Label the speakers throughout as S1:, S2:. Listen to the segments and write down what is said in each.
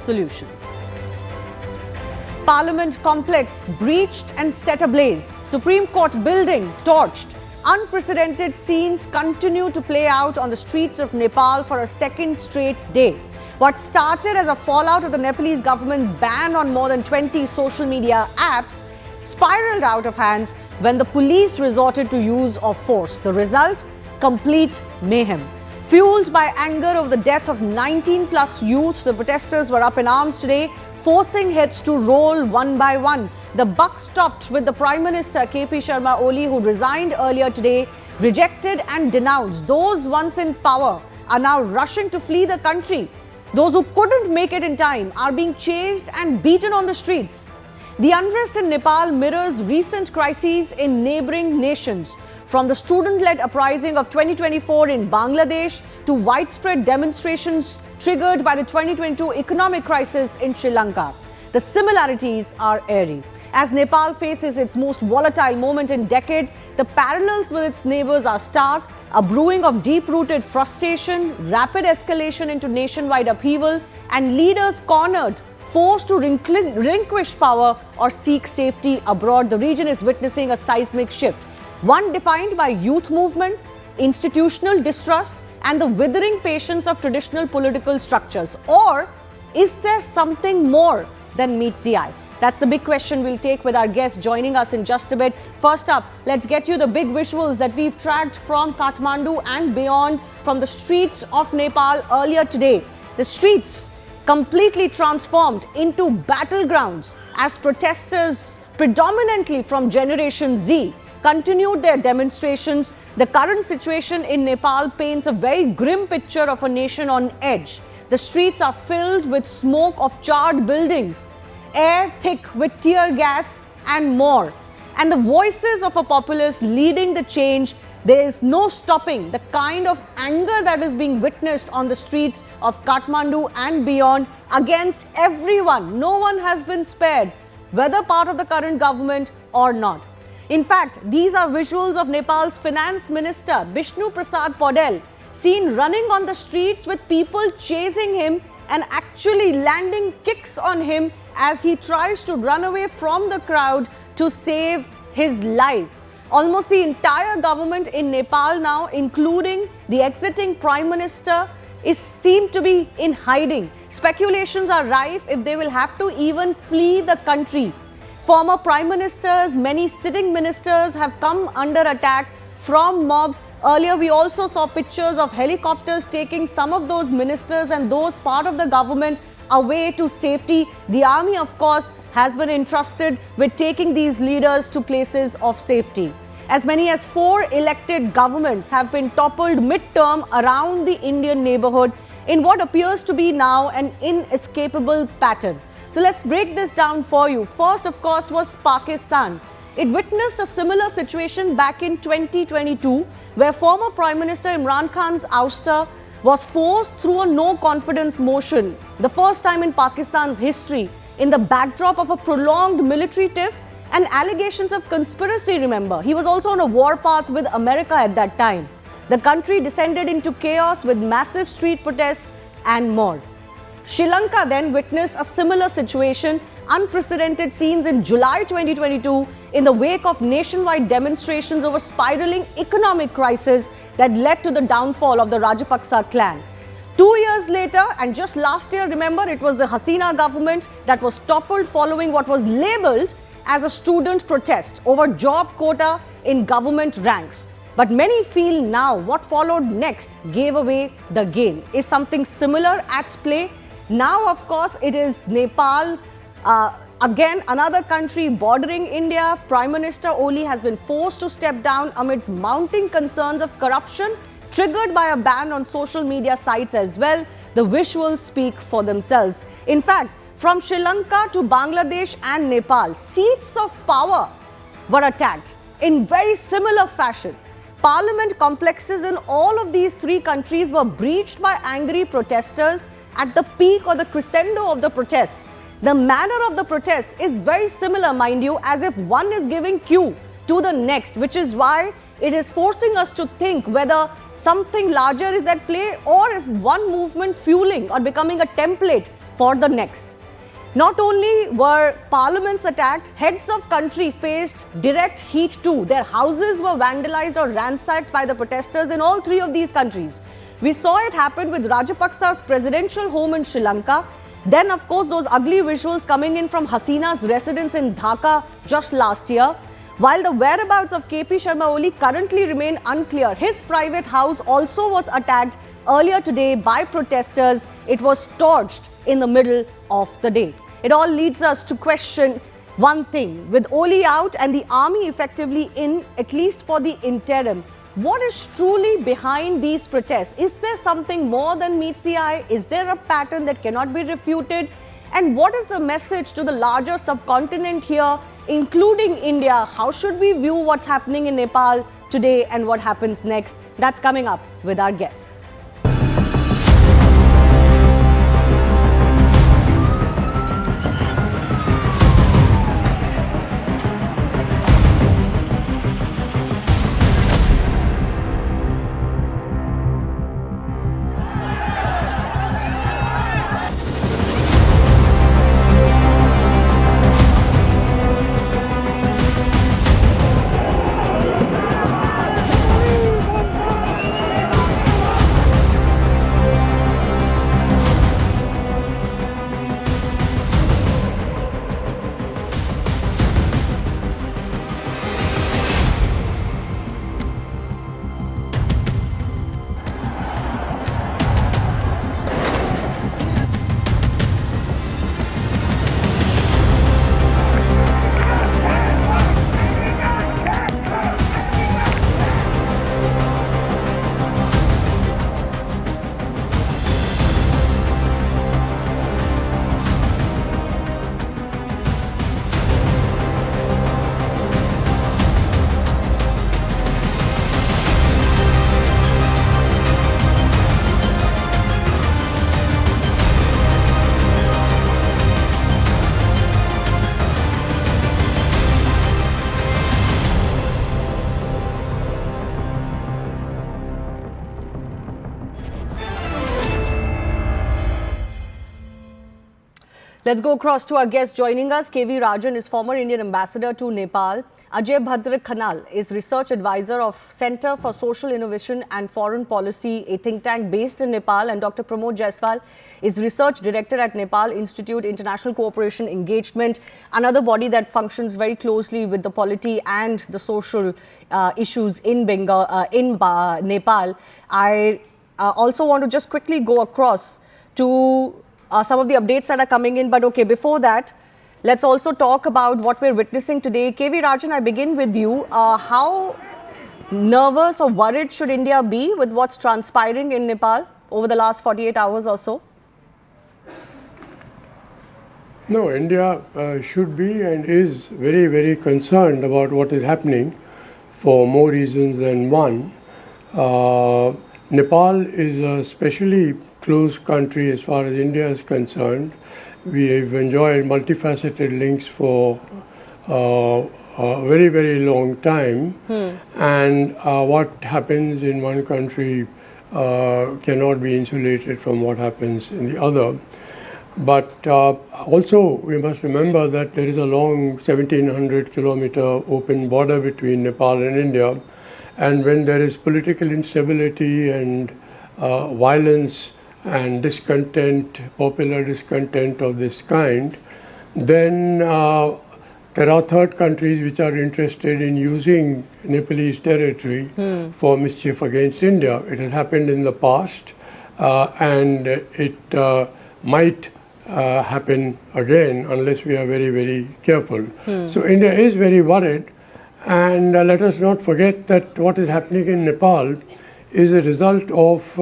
S1: solutions. Parliament complex breached and set ablaze. Supreme Court building torched. Unprecedented scenes continue to play out on the streets of Nepal for a second straight day. What started as a fallout of the Nepalese government's ban on more than 20 social media apps spiraled out of hands when the police resorted to use of force. The result? Complete mayhem. Fueled by anger over the death of 19+ youths, the protesters were up in arms today, forcing heads to roll one by one. The buck stopped with the Prime Minister KP Oli, who resigned earlier today, rejected and denounced. Those once in power are now rushing to flee the country. Those who couldn't make it in time are being chased and beaten on the streets. The unrest in Nepal mirrors recent crises in neighboring nations, from the student-led uprising of 2024 in Bangladesh to widespread demonstrations triggered by the 2022 economic crisis in Sri Lanka. The similarities are airy. As Nepal faces its most volatile moment in decades, the parallels with its neighbors are stark. A brewing of deep-rooted frustration, rapid escalation into nationwide upheaval, and leaders cornered, forced to relinquish power or seek safety abroad. The region is witnessing a seismic shift, one defined by youth movements, institutional distrust, and the withering patience of traditional political structures. Or is there something more than meets the eye? That's the big question we'll take with our guest joining us in just a bit. First up, let's get you the big visuals that we've tracked from Kathmandu and beyond, from the streets of Nepal earlier today. The streets completely transformed into battlegrounds as protesters, predominantly from Generation Z, continued their demonstrations. The current situation in Nepal paints a very grim picture of a nation on edge. The streets are filled with smoke of charred buildings, air thick with tear gas and more. And the voices of a populace leading the change. There is no stopping the kind of anger that is being witnessed on the streets of Kathmandu and beyond against everyone. No one has been spared, whether part of the current government or not. In fact, these are visuals of Nepal's Finance Minister, Bishnu Prasad Paudel, seen running on the streets with people chasing him and actually landing kicks on him as he tries to run away from the crowd to save his life. Almost the entire government in Nepal now, including the exiting Prime Minister, seem to be in hiding. Speculations are rife if they will have to even flee the country. Former Prime Ministers, many sitting ministers have come under attack from mobs. Earlier, we also saw pictures of helicopters taking some of those ministers and those part of the government away to safety. The army, of course, has been entrusted with taking these leaders to places of safety. As many as 4 elected governments have been toppled mid-term around the Indian neighborhood in what appears to be now an inescapable pattern. So let's break this down for you. First, of course, was Pakistan. It witnessed a similar situation back in 2022, where former Prime Minister Imran Khan's ouster was forced through a no-confidence motion, the first time in Pakistan's history, in the backdrop of a prolonged military tiff and allegations of conspiracy, remember. He was also on a warpath with America at that time. The country descended into chaos with massive street protests and more. Sri Lanka then witnessed a similar situation, unprecedented scenes in July 2022 in the wake of nationwide demonstrations over spiraling economic crisis that led to the downfall of the Rajapaksa clan. 2 years later, and just last year, remember, it was the Hasina government that was toppled following what was labelled as a student protest over job quota in government ranks. But many feel now what followed next gave away the game. Is something similar at play? Now, of course, it is Nepal, again another country bordering India. Prime Minister Oli has been forced to step down amidst mounting concerns of corruption, triggered by a ban on social media sites as well. The visuals speak for themselves. In fact, from Sri Lanka to Bangladesh and Nepal, seats of power were attacked in very similar fashion. Parliament complexes in all of these 3 countries were breached by angry protesters at the peak or the crescendo of the protests. The manner of the protests is very similar, mind you, as if one is giving cue to the next, which is why it is forcing us to think whether something larger is at play, or is one movement fueling or becoming a template for the next. Not only were parliaments attacked, heads of country faced direct heat too. Their houses were vandalized or ransacked by the protesters in all three of these countries. We saw it happen with Rajapaksa's presidential home in Sri Lanka. Then, of course, those ugly visuals coming in from Hasina's residence in Dhaka just last year. While the whereabouts of KP Sharma Oli currently remain unclear, his private house also was attacked earlier today by protesters. It was torched in the middle of the day. It all leads us to question one thing. With Oli out and the army effectively in, at least for the interim, what is truly behind these protests? Is there something more than meets the eye? Is there a pattern that cannot be refuted? And what is the message to the larger subcontinent here, including India? How should we view what's happening in Nepal today and what happens next? That's coming up with our guests. Let's go across to our guest joining us. KV Rajan is former Indian ambassador to Nepal. Ajay Bhadra Khanal is research advisor of Center for Social Innovation and Foreign Policy, a think tank based in Nepal. And Dr. Pramod Jaiswal is research director at Nepal Institute International Cooperation Engagement, another body that functions very closely with the polity and the social issues in Nepal. I also want to just quickly go across to some of the updates that are coming in. But okay, before that, let's also talk about what we're witnessing today. KV Rajan, I begin with you. How nervous or worried should India be with what's transpiring in Nepal over the last 48 hours or so?
S2: No, India should be and is very, very concerned about what is happening for more reasons than one. Nepal is a specially close country as far as India is concerned. We have enjoyed multifaceted links for a very, very long time. And what happens in one country cannot be insulated from what happens in the other. But also we must remember that there is a long 1700 kilometer open border between Nepal and India. And when there is political instability and violence and discontent, popular discontent of this kind, then there are third countries which are interested in using Nepalese territory for mischief against India. It has happened in the past and it might happen again unless we are very, very careful. So India is very worried, and let us not forget that what is happening in Nepal is a result of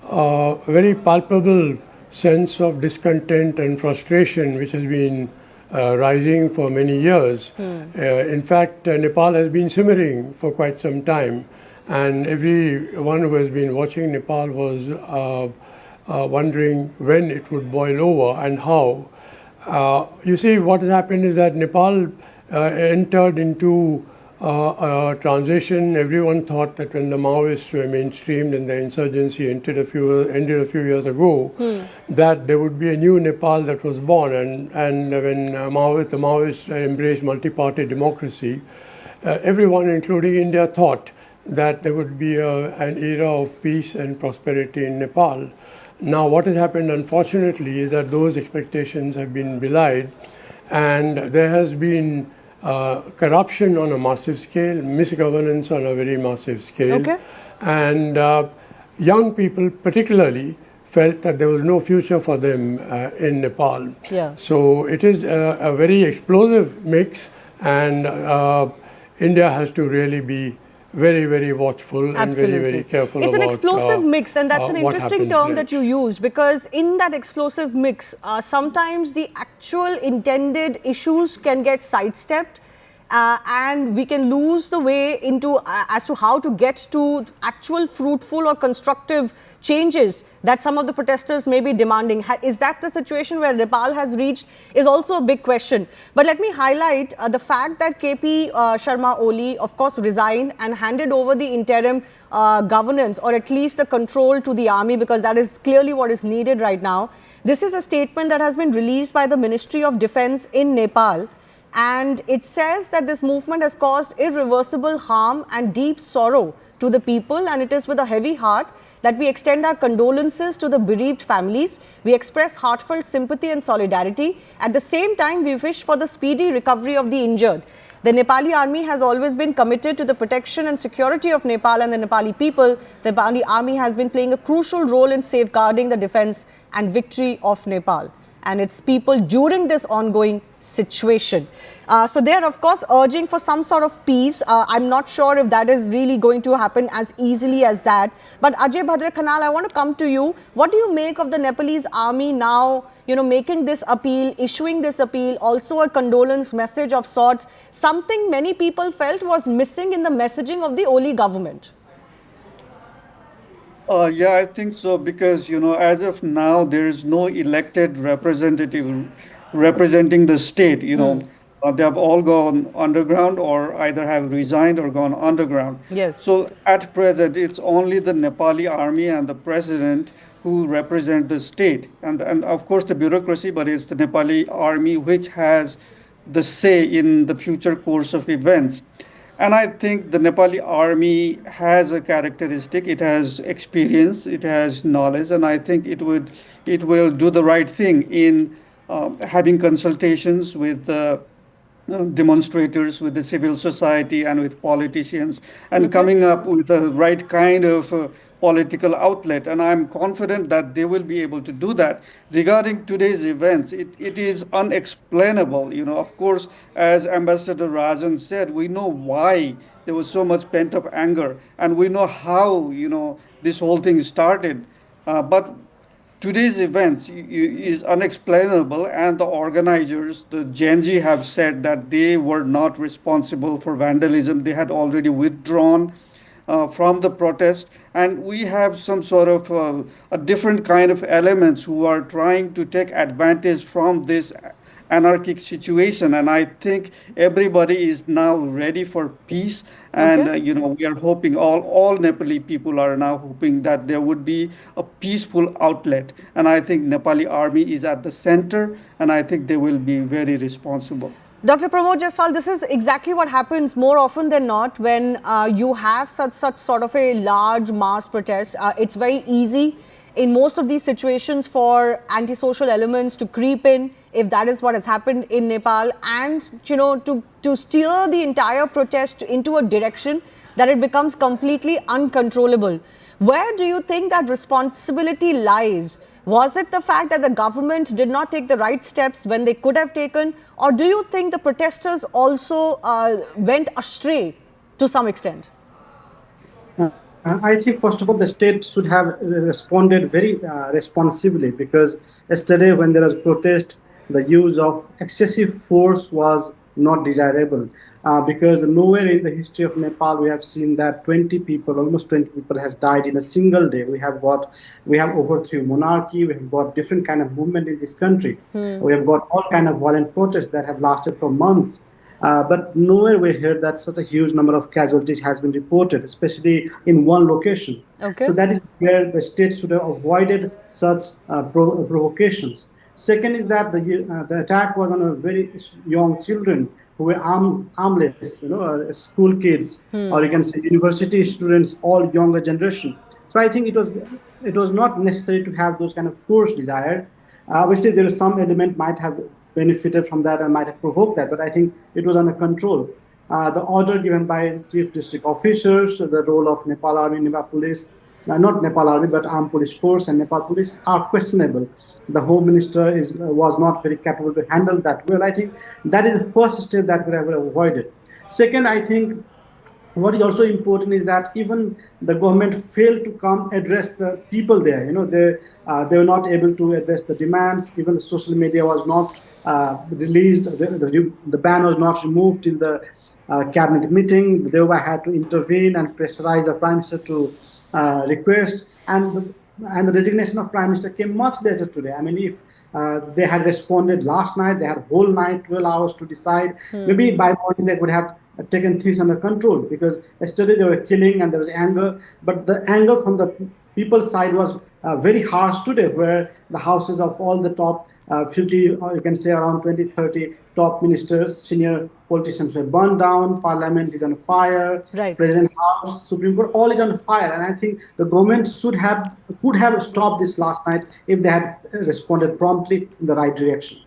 S2: a very palpable sense of discontent and frustration which has been rising for many years. In fact, Nepal has been simmering for quite some time, and everyone who has been watching Nepal was wondering when it would boil over and how. You see, what has happened is that Nepal entered into transition. Everyone thought that when the Maoists were mainstreamed and the insurgency ended a few years ago, that there would be a new Nepal that was born. And when the Maoists embraced multi-party democracy, everyone, including India, thought that there would be an era of peace and prosperity in Nepal. Now, what has happened, unfortunately, is that those expectations have been belied, and there has been corruption on a massive scale, misgovernance on a very massive scale.
S1: Okay.
S2: And young people particularly felt that there was no future for them in Nepal.
S1: Yeah.
S2: So it is a very explosive mix, and India has to really be very, very watchful and very, very careful
S1: It's
S2: about
S1: an explosive mix, and that's an
S2: what
S1: interesting
S2: happens
S1: term
S2: next.
S1: that you used, because in that explosive mix, sometimes the actual intended issues can get sidestepped, and we can lose the way into as to how to get to actual fruitful or constructive changes that some of the protesters may be demanding. Is that the situation where Nepal has reached is also a big question. But let me highlight the fact that KP Sharma Oli, of course, resigned and handed over the interim governance, or at least the control, to the army, because that is clearly what is needed right now. This is a statement that has been released by the Ministry of Defense in Nepal. And it says that this movement has caused irreversible harm and deep sorrow to the people, and it is with a heavy heart that we extend our condolences to the bereaved families. We express heartfelt sympathy and solidarity. At the same time, we wish for the speedy recovery of the injured. The Nepali Army has always been committed to the protection and security of Nepal and the Nepali people. The Nepali Army has been playing a crucial role in safeguarding the defense and victory of Nepal and its people during this ongoing situation. So they are, of course, urging for some sort of peace. I'm not sure if that is really going to happen as easily as that. But Ajay Bhadra Khanal, I want to come to you. What do you make of the Nepalese army now, making this appeal, issuing this appeal, also a condolence message of sorts, something many people felt was missing in the messaging of the Oli government?
S3: Yeah, I think so, because, as of now, there is no elected representative representing the state. They have all gone underground, or either have resigned or gone underground.
S1: Yes.
S3: So at present, it's only the Nepali army and the president who represent the state. And of course, the bureaucracy, but it's the Nepali army which has the say in the future course of events. And I think the Nepali army has a characteristic. It has experience, it has knowledge, and I think it will do the right thing in having consultations with demonstrators, with the civil society, and with politicians, and coming up with the right kind of political outlet. And I'm confident that they will be able to do that. Regarding today's events, it is unexplainable. Of course, as Ambassador Rajan said, we know why there was so much pent-up anger, and we know how, this whole thing started. But today's events is unexplainable, and the organizers, the Genji, have said that they were not responsible for vandalism. They had already withdrawn from the protest, and we have some sort of a different kind of elements who are trying to take advantage from this anarchic situation. And I think everybody is now ready for peace, and
S1: Okay.
S3: we are hoping, all Nepali people are now hoping that there would be a peaceful outlet, and I think Nepali army is at the center, and I think they will be very responsible.
S1: Dr. Pramod Jaiswal, this is exactly what happens more often than not when you have such sort of a large mass protest. It's very easy in most of these situations for antisocial elements to creep in, if that is what has happened in Nepal, and to steer the entire protest into a direction that it becomes completely uncontrollable. Where do you think that responsibility lies? Was it the fact that the government did not take the right steps when they could have taken, or do you think the protesters also went astray to some extent?
S4: I think, first of all, the state should have responded very responsibly, because yesterday when there was protest, the use of excessive force was not desirable, because nowhere in the history of Nepal we have seen that almost 20 people has died in a single day. We have overthrew monarchy, we have got different kind of movement in this country. We have got all kind of violent protests that have lasted for months. But nowhere we heard that such a huge number of casualties has been reported, especially in one location.
S1: Okay.
S4: So that is where the state should have avoided such provocations. Second is that the attack was on a very young children who were armless, school kids, or you can say university students, all younger generation. So I think it was not necessary to have those kind of force desired. Obviously, there is some element might have benefited from that and might have provoked that, but I think it was under control. The order given by chief district officers, the role of Nepal Army, Nepal Police, not Nepal Army, but Armed Police Force and Nepal Police are questionable. The Home Minister was not very capable to handle that well. I think that is the first step that we have avoided. Second, I think what is also important is that even the government failed to come address the people there. They were not able to address the demands. Even the social media was not released. The ban was not removed till the cabinet meeting. The Dewa had to intervene and pressurize the Prime Minister to request. And the resignation of Prime Minister came much later today. I mean, if they had responded last night, they had whole night, 12 hours to decide. Maybe by morning they would have taken things under control, because yesterday they were killing and there was anger, but the anger from the people's side was very harsh today, where the houses of all the top 50, or you can say around 20, 30 top ministers, senior politicians were burned down, parliament is on fire,
S1: right.
S4: President House, Supreme Court, all is on fire. And I think the government could have stopped this last night if they had responded promptly in the right direction.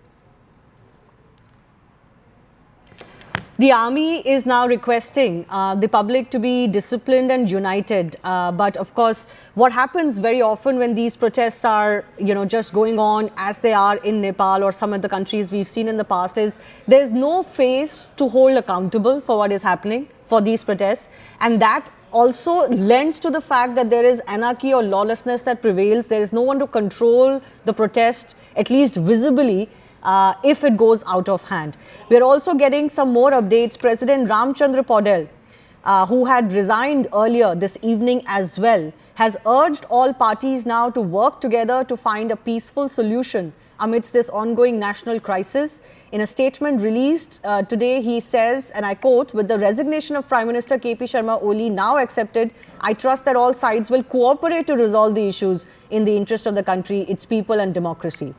S1: The army is now requesting the public to be disciplined and united. But of course, what happens very often when these protests are, just going on as they are in Nepal or some of the countries we've seen in the past, is there's no face to hold accountable for what is happening for these protests. And that also lends to the fact that there is anarchy or lawlessness that prevails. There is no one to control the protest, at least visibly, if it goes out of hand. We're also getting some more updates. President Ramchandra Podel, who had resigned earlier this evening as well, has urged all parties now to work together to find a peaceful solution amidst this ongoing national crisis. In a statement released today, he says, and I quote, "With the resignation of Prime Minister KP Sharma Oli now accepted, I trust that all sides will cooperate to resolve the issues in the interest of the country, its people and democracy."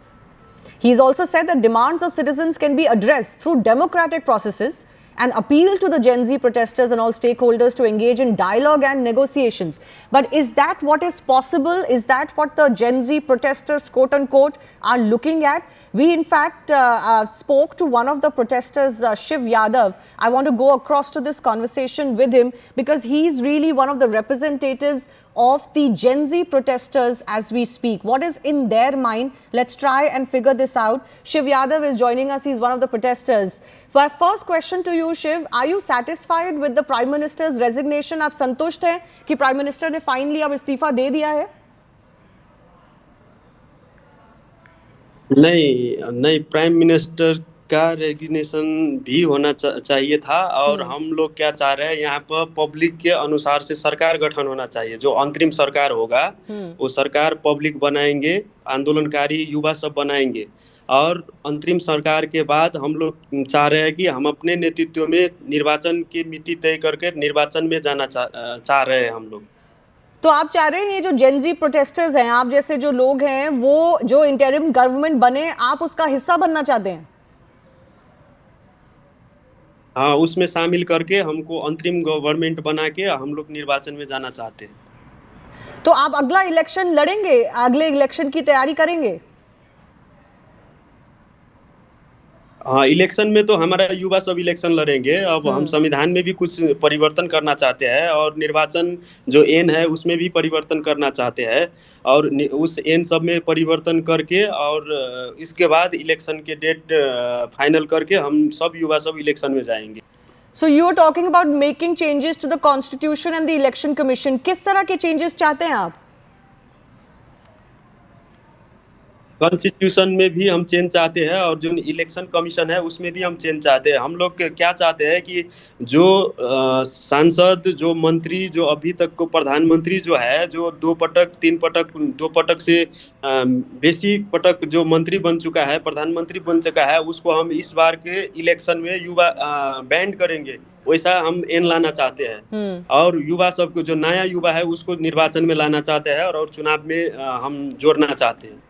S1: He's also said that demands of citizens can be addressed through democratic processes and appeal to the Gen Z protesters and all stakeholders to engage in dialogue and negotiations. But is that what is possible? Is that what the Gen Z protesters, quote unquote, are looking at? We in fact spoke to one of the protesters, Shiv Yadav. I want to go across to this conversation with him because he's really one of the representatives of the Gen Z protesters as we speak. What is in their mind? Let's try and figure this out. Shiv Yadav is joining us. He's one of the protesters. My first question to you, Shiv, are you satisfied with the Prime Minister's resignation? आप संतुष्ट हैं कि Prime Minister ने finally अब इस्तीफा दे दिया है?
S5: नहीं, प्राइम मिनिस्टर का रेजिग्नेशन भी होना चाहिए था। और हम लोग क्या चाह रहे हैं, यहाँ पर पब्लिक के अनुसार से सरकार गठन होना चाहिए। जो अंतरिम सरकार होगा वो सरकार पब्लिक बनाएंगे, आंदोलनकारी युवा सब बनाएंगे। और अंतरिम सरकार के बाद हम लोग चाह रहे हैं कि हम अपने नेतृत्व में निर्वाचन की मिति तय करके निर्वाचन में जाना चाह रहे हैं हम लोग।
S1: तो आप चाह रहे हैं ये जो जेन जी प्रोटेस्टर्स हैं, आप जैसे जो लोग हैं, वो जो इंटरिम गवर्नमेंट बने, आप उसका हिस्सा बनना चाहते हैं?
S5: हाँ, उसमें शामिल करके हमको अंतरिम गवर्नमेंट बना के हम लोग निर्वाचन में जाना चाहते हैं।
S1: तो आप अगला इलेक्शन लड़ेंगे, अगले इलेक्शन की तैयारी करेंगे?
S5: हाँ, इलेक्शन में तो हमारा युवा सब इलेक्शन लड़ेंगे। अब हम संविधान में भी कुछ परिवर्तन करना चाहते हैं और निर्वाचन जो एन है उसमें भी परिवर्तन करना चाहते हैं। और उस एन सब में परिवर्तन करके और इसके बाद इलेक्शन के डेट फाइनल करके हम सब युवा सब इलेक्शन में जाएंगे।
S1: So you are talking about making changes to the Constitution and the Election Commission. किस तरह के changes चाहते हैं आप?
S5: कॉन्स्टिट्यूशन में भी हम चेंज चाहते हैं और जो इलेक्शन कमीशन है उसमें भी हम चेंज चाहते हैं। हम लोग क्या चाहते हैं कि जो सांसद, जो मंत्री, जो अभी तक को प्रधानमंत्री जो है, जो 2 पटक 3 पटक 2 पटक से बेसी पटक जो मंत्री बन चुका है, प्रधानमंत्री बन चुका है, उसको हम इस बार के इलेक्शन में युवा बैंड करेंगे, वैसा हम एन लाना चाहते हैं। और युवा सबको, जो नया युवा है उसको निर्वाचन में लाना चाहते हैं और चुनाव में हम जोड़ना चाहते हैं।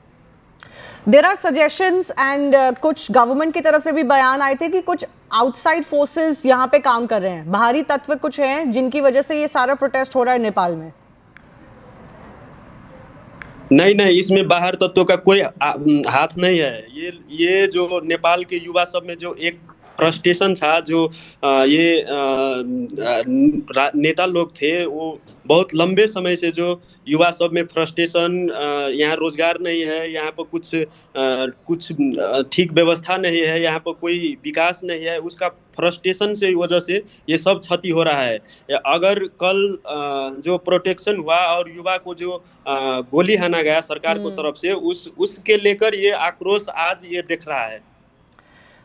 S1: देयर आर सजेशंस एंड कुछ गवर्नमेंट की तरफ से भी बयान आए थे कि कुछ आउटसाइड फोर्सेस यहाँ पे काम कर रहे हैं, बाहरी तत्व कुछ हैं जिनकी वजह से ये सारा प्रोटेस्ट हो रहा है नेपाल में।
S5: नहीं, इसमें बाहर तत्वों का कोई हाथ नहीं है। ये जो नेपाल के युवा सब में जो एक फ्रस्ट्रेशन था, जो ये नेता लोग थे, वो बहुत लंबे समय से जो युवा सब में फ्रस्ट्रेशन, यहाँ रोजगार नहीं है, यहाँ पर कुछ ठीक व्यवस्था नहीं है, यहाँ पर कोई विकास नहीं है, उसका फ्रस्ट्रेशन से वजह से ये सब क्षति हो रहा है। अगर कल जो प्रोटेक्शन हुआ और युवा को जो गोली हाना गया सरकार को तरफ से, उसके लेकर ये आक्रोश आज ये दिख रहा है।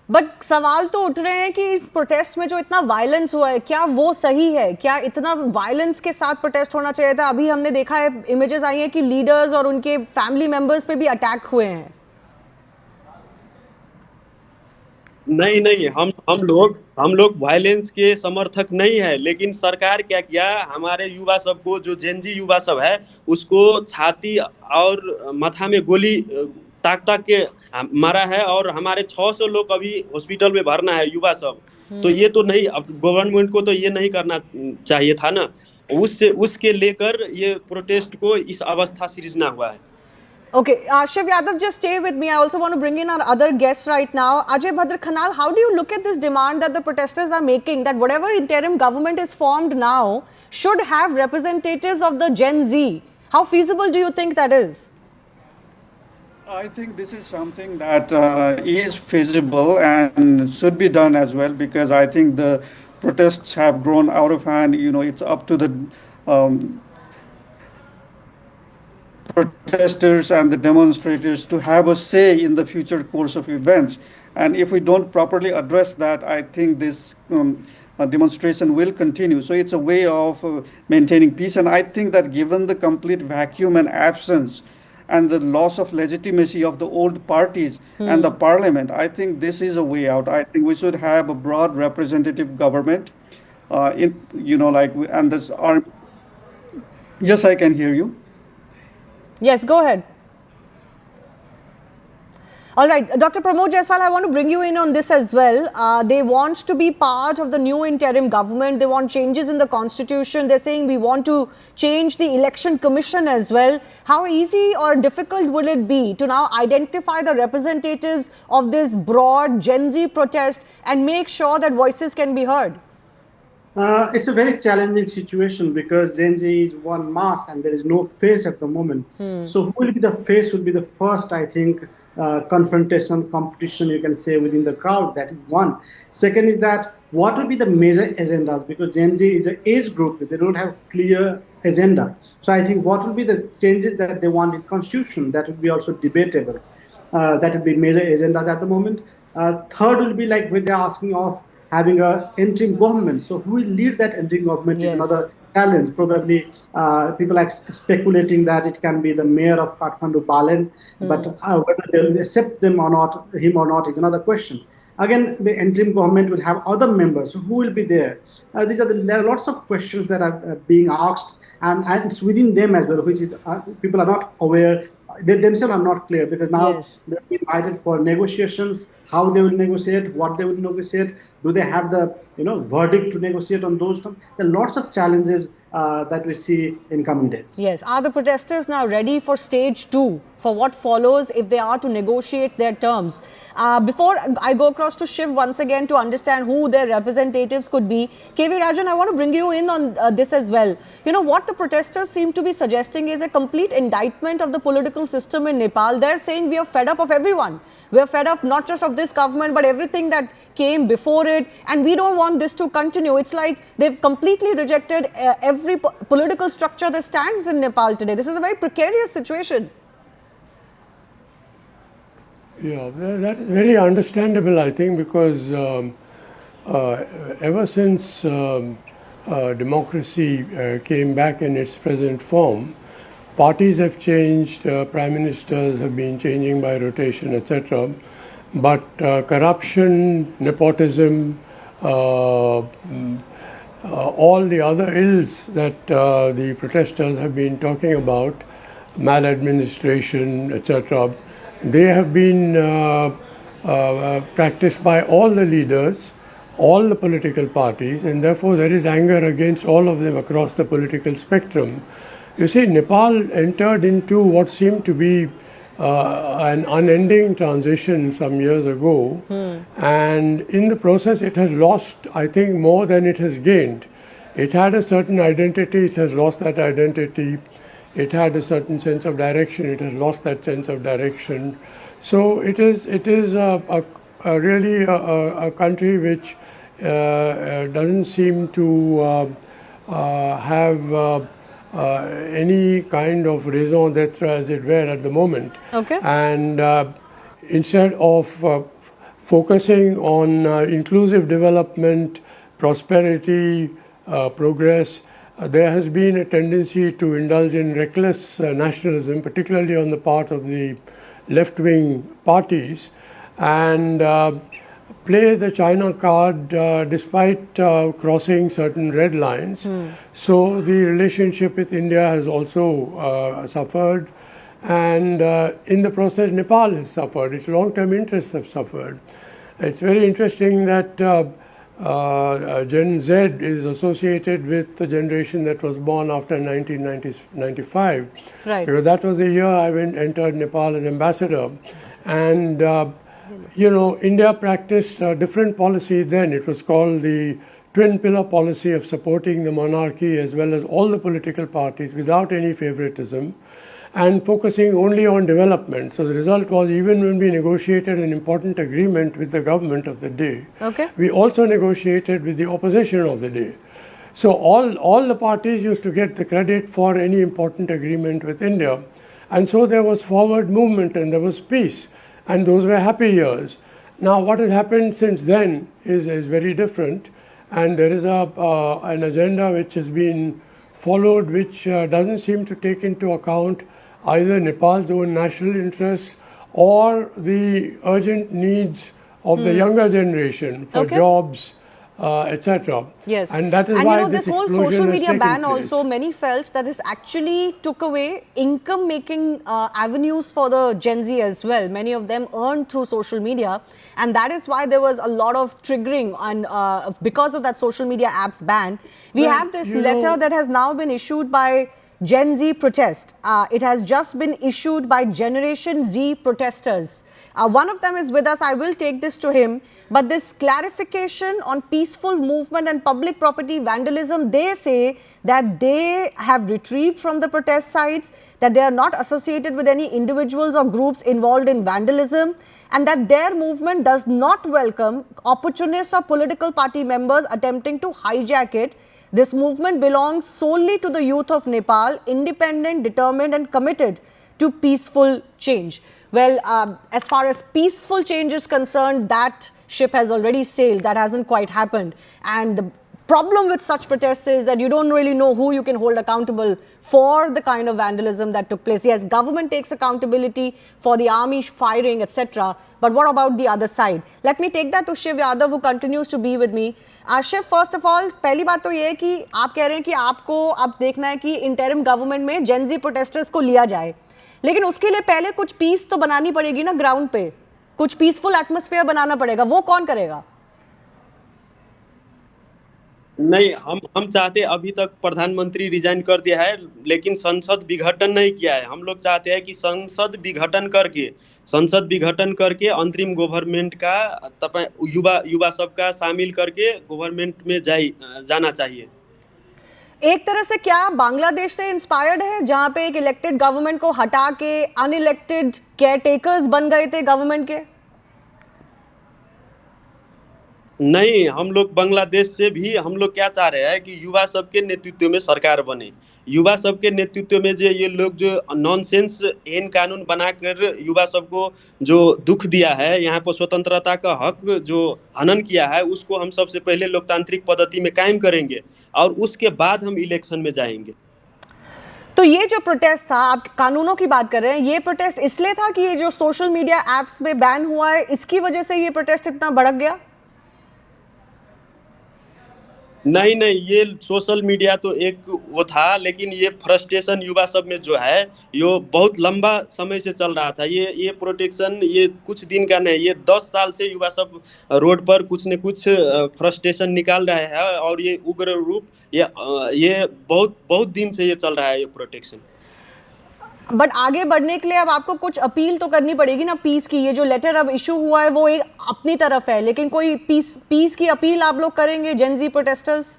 S1: बट सवाल तो उठ रहे हैं कि इस प्रोटेस्ट में जो इतना वायलेंस हुआ है, क्या वो सही है? क्या इतना वायलेंस के साथ प्रोटेस्ट होना चाहिए था? अभी हमने देखा है, इमेजेस आई हैं कि लीडर्स और उनके फैमिली मेंबर्स पे भी अटैक हुए हैं।
S5: नहीं, हम लोग वायलेंस के समर्थक नहीं है, लेकिन सरकार क्या किया, हमारे युवा सबको, जो जेनजी युवा सब है, उसको छाती और माथा में गोली ताक के मारा है और हमारे 600 लोग अभी हॉस्पिटल में भरना है, युवा सब। तो ये तो नहीं, अब गवर्नमेंट को तो ये नहीं करना चाहिए था ना, उसके लेकर ये प्रोटेस्ट को इस अवस्था सृजना हुआ है।
S1: Okay, Shiv Yadav, just stay with me. I also want to bring in our other guests right now. Ajay Bhadra Khanal, how do you look at this demand that the protesters are making, that whatever interim government is formed now should have representatives of the Gen Z? How feasible do you think that is?
S3: I think this is something that is feasible and should be done as well, because I think the protests have grown out of hand. You know, it's up to the protesters and the demonstrators to have a say in the future course of events. And if we don't properly address that, I think this demonstration will continue. So it's a way of maintaining peace. And I think that given the complete vacuum and absence and the loss of legitimacy of the old parties and the parliament, I think this is a way out. I think we should have a broad representative government. And this army. Yes, I can hear you.
S1: Yes, go ahead. All right, Dr. Pramod Jaiswal, I want to bring you in on this as well. They want to be part of the new interim government. They want changes in the constitution. They're saying we want to change the election commission as well. How easy or difficult will it be to now identify the representatives of this broad Gen Z protest and make sure that voices can be heard?
S4: It's a very challenging situation because Gen Z is one mass and there is no face at the moment. So who will be the face will be the first, I think, confrontation, competition, you can say, within the crowd. That is one. Second is that what will be the major agendas, because Gen Z is an age group, they don't have clear agenda. So I think what will be the changes that they want in constitution, that will be also debatable. That will be major agendas at the moment. Third will be like when they're asking of having an interim government. So who will lead that interim government is another challenge. Probably people are speculating that it can be the mayor of Kathmandu, Balen, but whether they'll accept him or not is another question. Again, the interim government will have other members. So who will be there? There are lots of questions that are being asked, and it's within them as well, which is people are not aware. They themselves are not clear, because now they're invited for negotiations. How they will negotiate, what they will negotiate, do they have the verdict to negotiate on those terms? There are lots of challenges that we see in coming days.
S1: Yes. Are the protesters now ready for stage 2, for what follows if they are to negotiate their terms? Before I go across to Shiv once again to understand who their representatives could be, KV Rajan, I want to bring you in on this as well. What the protesters seem to be suggesting is a complete indictment of the political system in Nepal. They're saying we are fed up of everyone. We are fed up not just of this government, but everything that came before it. And we don't want this to continue. It's like they've completely rejected every political structure that stands in Nepal today. This is a very precarious situation.
S2: Yeah, that is very understandable, I think, because ever since democracy came back in its present form, parties have changed, prime ministers have been changing by rotation, etc. But corruption, nepotism, all the other ills that the protesters have been talking about, maladministration, etc., they have been practiced by all the leaders, all the political parties, and therefore there is anger against all of them across the political spectrum. You see, Nepal entered into what seemed to be an unending transition some years ago, and in the process it has lost, I think, more than it has gained. It had a certain identity, it has lost that identity. It had a certain sense of direction, it has lost that sense of direction. So it is really a country which doesn't seem to have any kind of raison d'etre, as it were, at the moment.
S1: Okay.
S2: And instead of focusing on inclusive development, prosperity, progress, there has been a tendency to indulge in reckless nationalism, particularly on the part of the left-wing parties, and play the China card despite crossing certain red lines. So the relationship with India has also suffered, and in the process Nepal has suffered, its long-term interests have suffered. It's very interesting that Gen Z is associated with the generation that was born after 1995.
S1: Right.
S2: Because that was the year I entered Nepal as ambassador. And, you know, India practiced a different policy then. It was called the twin pillar policy of supporting the monarchy as well as all the political parties without any favoritism, and focusing only on development. So the result was, even when we negotiated an important agreement with the government of the day,
S1: Okay.
S2: we also negotiated with the opposition of the day. So all the parties used to get the credit for any important agreement with India. And so there was forward movement and there was peace. And those were happy years. Now what has happened since then is very different. And there is an agenda which has been followed, which doesn't seem to take into account either Nepal's own national interests or the urgent needs of the younger generation for jobs, etc.
S1: Yes.
S2: And that is
S1: and
S2: why
S1: you know, this whole
S2: explosion
S1: social
S2: has
S1: media
S2: taken
S1: ban
S2: place.
S1: also, many felt that this actually took away income making avenues for the Gen Z as well. Many of them earned through social media, and that is why there was a lot of triggering, and because of that social media apps ban, we
S2: Well,
S1: have this
S2: you
S1: letter
S2: know,
S1: that has now been issued by Gen Z protest. It has just been issued by Generation Z protesters. One of them is with us. I will take this to him. But this clarification on peaceful movement and public property vandalism, they say that they have retrieved from the protest sites, that they are not associated with any individuals or groups involved in vandalism, and that their movement does not welcome opportunists or political party members attempting to hijack it. This movement belongs solely to the youth of Nepal, independent, determined and committed to peaceful change. Well, as far as peaceful change is concerned, that ship has already sailed. That hasn't quite happened. And the problem with such protests is that you don't really know who you can hold accountable for the kind of vandalism that took place. Yes, government takes accountability for the army firing, etc. But what about the other side? Let me take that to Shiv Yadav, who continues to be with me. Shiv, first of all, पहली बात तो ये है कि आप कह रहे हैं कि आपको अब देखना है कि इंटरिम गवर्नमेंट में जेन ज़ी प्रोटेस्टर्स को लिया जाए, लेकिन उसके लिए पहले कुछ पीस तो बनानी पड़ेगी ना ग्राउंड पे, कुछ पीसफुल एटमॉस्फेयर बनाना पड़ेगा. वो कौन करेगा?
S5: नहीं, हम चाहते हैं, अभी तक प्रधानमंत्री रिजाइन कर दिया है लेकिन संसद विघटन नहीं किया है. हम लोग चाहते हैं कि संसद विघटन करके अंतरिम गवर्नमेंट का युवा सबका शामिल करके गवर्नमेंट में जाना चाहिए.
S1: एक तरह से क्या बांग्लादेश से इंस्पायर्ड है, जहां पे एक इलेक्टेड गवर्नमेंट को हटा के अनइलेक्टेड केयरटेकर्स बन गए थे गवर्नमेंट के?
S5: नहीं, हम लोग बांग्लादेश से भी हम लोग क्या चाह रहे हैं कि युवा सबके नेतृत्व में सरकार बने. युवा सबके नेतृत्व में जो ये लोग जो नॉनसेंस एन कानून बनाकर युवा सबको जो दुख दिया है, यहाँ पर स्वतंत्रता का हक जो हनन किया है, उसको हम सबसे पहले लोकतांत्रिक पद्धति में कायम करेंगे और उसके बाद हम इलेक्शन में जाएंगे।
S1: तो ये जो प्रोटेस्ट था, आप कानूनों की बात कर रहे हैं, ये प्रोटेस्ट इसलिए था कि ये जो सोशल मीडिया एप्स में बैन हुआ है, इसकी वजह से ये प्रोटेस्ट इतना भड़क गया?
S5: नहीं नहीं, ये सोशल मीडिया तो एक वो था, लेकिन ये फ्रस्ट्रेशन युवा सब में जो है ये बहुत लंबा समय से चल रहा था। ये प्रोटेक्शन ये कुछ दिन का नहीं, ये 10 साल से युवा सब रोड पर कुछ न कुछ फ्रस्ट्रेशन निकाल रहे हैं और ये उग्र रूप ये बहुत बहुत दिन से ये चल रहा है ये प्रोटेक्शन।
S1: बट आगे बढ़ने के लिए अब आपको कुछ अपील तो करनी पड़ेगी ना पीस की। ये जो लेटर अब इशू हुआ है वो एक अपनी तरफ है, लेकिन कोई पीस की अपील आप लोग करेंगे जेन जी प्रोटेस्टर्स?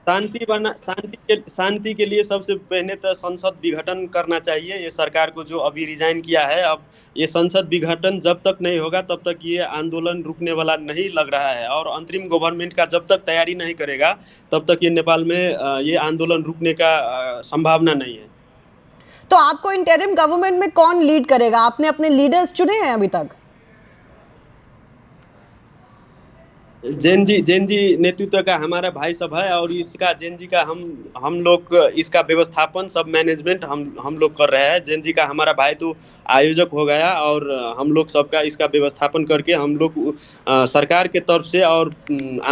S5: शांति के लिए सबसे पहले तो संसद विघटन करना चाहिए। ये सरकार को जो अभी रिजाइन किया है, अब ये संसद विघटन जब तक नहीं होगा तब तक ये आंदोलन रुकने वाला नहीं लग रहा है और अंतरिम गवर्नमेंट का जब तक तैयारी नहीं करेगा तब तक ये नेपाल में ये आंदोलन रुकने का संभावना नहीं है।
S1: तो आपको इंटरिम गवर्नमेंट में कौन लीड करेगा? आपने अपने लीडर्स चुने हैं अभी तक?
S5: जैन जी नेतृत्व का हमारा भाई सब है और इसका जैन जी का हम लोग इसका व्यवस्थापन सब मैनेजमेंट हम लोग कर रहे हैं। जैन जी का हमारा भाई तो आयोजक हो गया और हम लोग सबका इसका व्यवस्थापन करके हम लोग सरकार के तरफ से और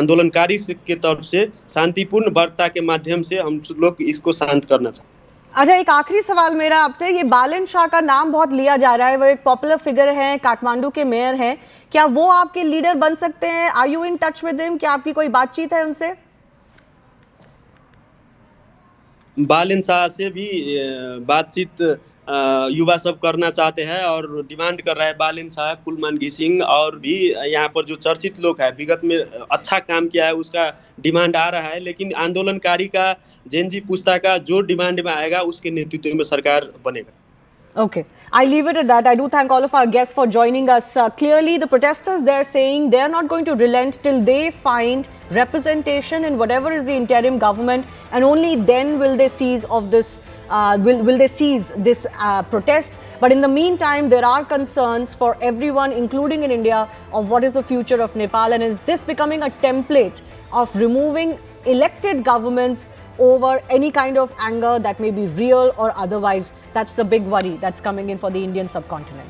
S5: आंदोलनकारी के तरफ से शांतिपूर्ण वार्ता के माध्यम से हम लोग इसको शांत करना चाहते हैं।
S1: अच्छा, एक आखिरी सवाल मेरा आपसे, ये बालन शाह का नाम बहुत लिया जा रहा है, वो एक पॉपुलर फिगर है, काठमांडू के मेयर हैं, क्या वो आपके लीडर बन सकते हैं? Are you in touch with him? क्या आपकी कोई बातचीत है उनसे?
S5: बालन शाह से भी बातचीत युवा सब करना चाहते हैं और डिमांड कर रहा है। बालन शाह, कुलमानगी सिंह और भी यहाँ पर जो चर्चित लोग हैं, विगत में अच्छा काम किया है, उसका डिमांड आ रहा है। लेकिन आंदोलनकारी का जैन जी पुस्ता का जो डिमांड में आएगा उसके नेतृत्व में सरकार बनेगा।
S1: Okay, I leave it at that. I do thank all of our guests for joining us. Clearly, the protesters, they're saying they're not going to relent till they find representation in whatever is the interim government, and only then will they cease of this. Will they cease this protest? But in the meantime, there are concerns for everyone, including in India, of what is the future of Nepal, and is this becoming a template of removing elected governments over any kind of anger that may be real or otherwise? That's the big worry that's coming in for the Indian subcontinent.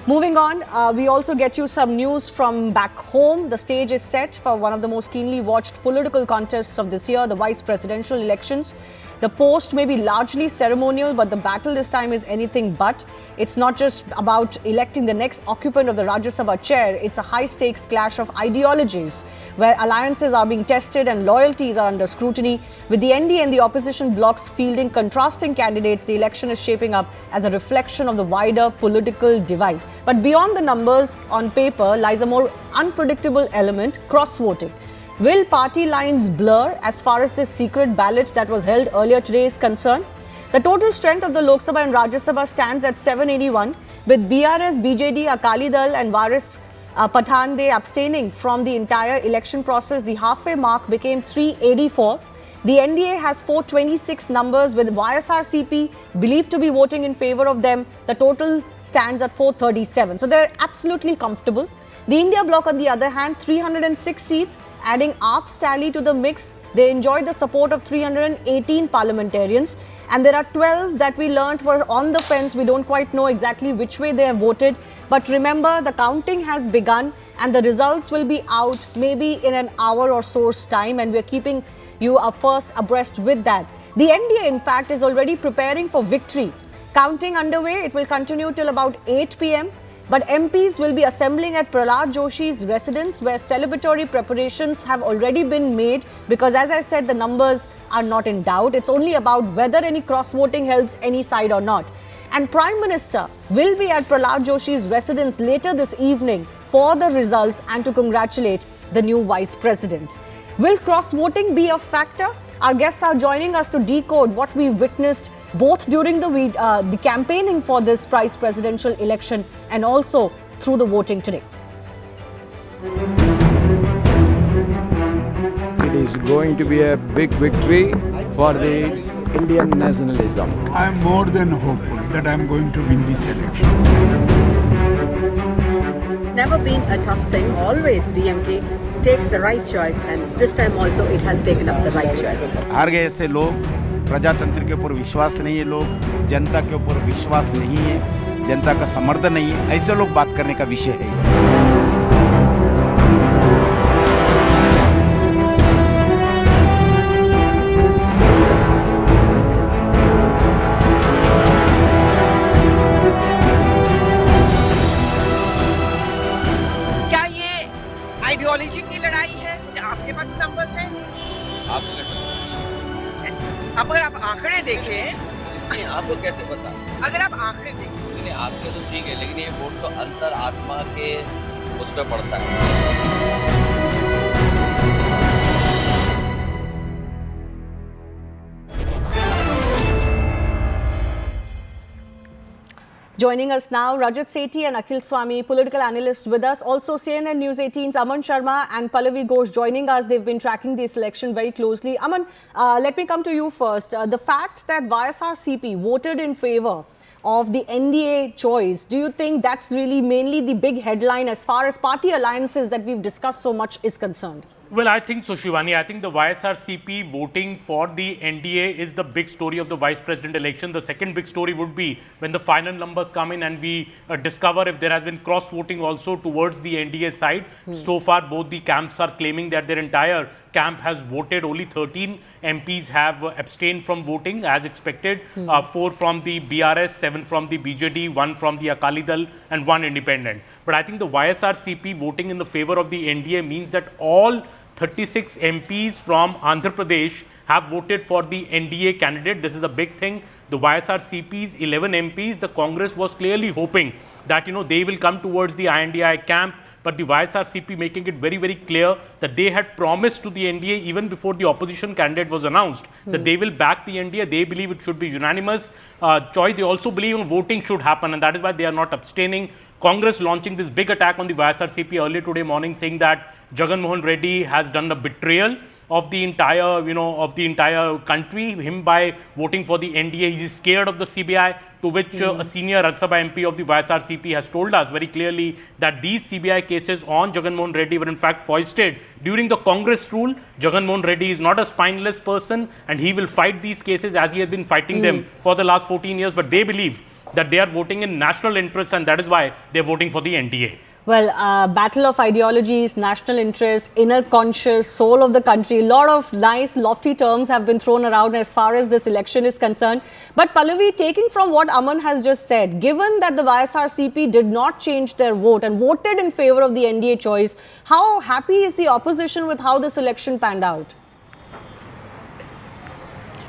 S1: Moving on, we also get you some news from back home. The stage is set for one of the most keenly watched political contests of this year, the vice presidential elections. The post may be largely ceremonial, but the battle this time is anything but. It's not just about electing the next occupant of the Rajya Sabha chair, it's a high-stakes clash of ideologies, where alliances are being tested and loyalties are under scrutiny. With the NDA and the opposition blocs fielding contrasting candidates, the election is shaping up as a reflection of the wider political divide. But beyond the numbers on paper lies a more unpredictable element: cross-voting. Will party lines blur as far as this secret ballot that was held earlier today is concerned? The total strength of the Lok Sabha and Rajya Sabha stands at 781, with BRS, BJD, Akali Dal and Waris Pathan they abstaining from the entire election process. The halfway mark became 384. The NDA has 426 numbers, with YSR CP believed to be voting in favour of them. The total stands at 437. So they're absolutely comfortable. The India bloc, on the other hand, 306 seats, adding AAP's tally to the mix. They enjoyed the support of 318 parliamentarians. And there are 12 that we learnt were on the fence. We don't quite know exactly which way they have voted. But remember, the counting has begun and the results will be out maybe in an hour or so's time. And we're keeping you first abreast with that. The NDA, in fact, is already preparing for victory. Counting underway, it will continue till about 8 p.m. But MPs will be assembling at Prahlad Joshi's residence, where celebratory preparations have already been made, because, as I said, the numbers are not in doubt. It's only about whether any cross-voting helps any side or not. And Prime Minister will be at Prahlad Joshi's residence later this evening for the results and to congratulate the new Vice President. Will cross-voting be a factor? Our guests are joining us to decode what we witnessed both during the campaigning for this vice presidential election and also through the voting today.
S6: It is going to be a big victory for the Indian nationalism.
S7: I am more than hopeful that I am going to win this election.
S8: Never been a tough thing. Always DMK takes the right choice, and this time also it has taken up the right choice.
S9: हार गए ऐसे लोग, प्रजातंत्र के ऊपर विश्वास नहीं है, लोग जनता के ऊपर विश्वास नहीं है, जनता का समर्थन नहीं है, ऐसे लोग बात करने का विषय है।
S10: आइडियोलॉजी की लड़ाई है, आपके पास नंबर्स हैं नहीं।
S11: आपको कैसे पता?
S10: अब अगर आप आंकड़े देखें,
S11: आपको कैसे पता?
S10: अगर आप आंकड़े देखें,
S11: नहीं आपके तो ठीक है, लेकिन ये वोट तो अंतर आत्मा के उस पर पड़ता है।
S1: Joining us now, Rajat Sethi and Akhil Swami, political analysts with us. Also, CNN News 18's Aman Sharma and Pallavi Ghosh joining us. They've been tracking this election very closely. Aman, let me come to you first. The fact that YSRCP voted in favor of the NDA choice, do you think that's really mainly the big headline as far as party alliances that we've discussed so much is concerned?
S12: Well, I think so, Shivani. I think the YSRCP voting for the NDA is the big story of the vice president election. The second big story would be when the final numbers come in and we discover if there has been cross-voting also towards the NDA side. So far, both the camps are claiming that their entire camp has voted. Only 13 MPs have abstained from voting as expected. 4 from the BRS, 7 from the BJD, 1 from the Akali Dal and 1 independent. But I think the YSRCP voting in the favor of the NDA means that all 36 MPs from Andhra Pradesh have voted for the NDA candidate. This is the big thing. The YSRCP's 11 MPs, the Congress was clearly hoping that, they will come towards the INDI camp. But the YSRCP making it very, very clear that they had promised to the NDA even before the opposition candidate was announced that they will back the NDA. They believe it should be unanimous choice. They also believe voting should happen, and that is why they are not abstaining. Congress launching this big attack on the YSRCP early today morning, saying that Jagan Mohan Reddy has done a betrayal of the entire, of the entire country. Him by voting for the NDA, he is scared of the CBI. To which a senior Rajya Sabha MP of the YSRCP has told us very clearly that these CBI cases on Jagan Mohan Reddy were in fact foisted during the Congress rule. Jagan Mohan Reddy is not a spineless person, and he will fight these cases as he has been fighting them for the last 14 years. But they believe that they are voting in national interest, and that is why they are voting for the NDA.
S1: Well, battle of ideologies, national interest, inner conscious, soul of the country. A lot of nice, lofty terms have been thrown around as far as this election is concerned. But Pallavi, taking from what Aman has just said, given that the YSRCP did not change their vote and voted in favor of the NDA choice, how happy is the opposition with how this election panned out?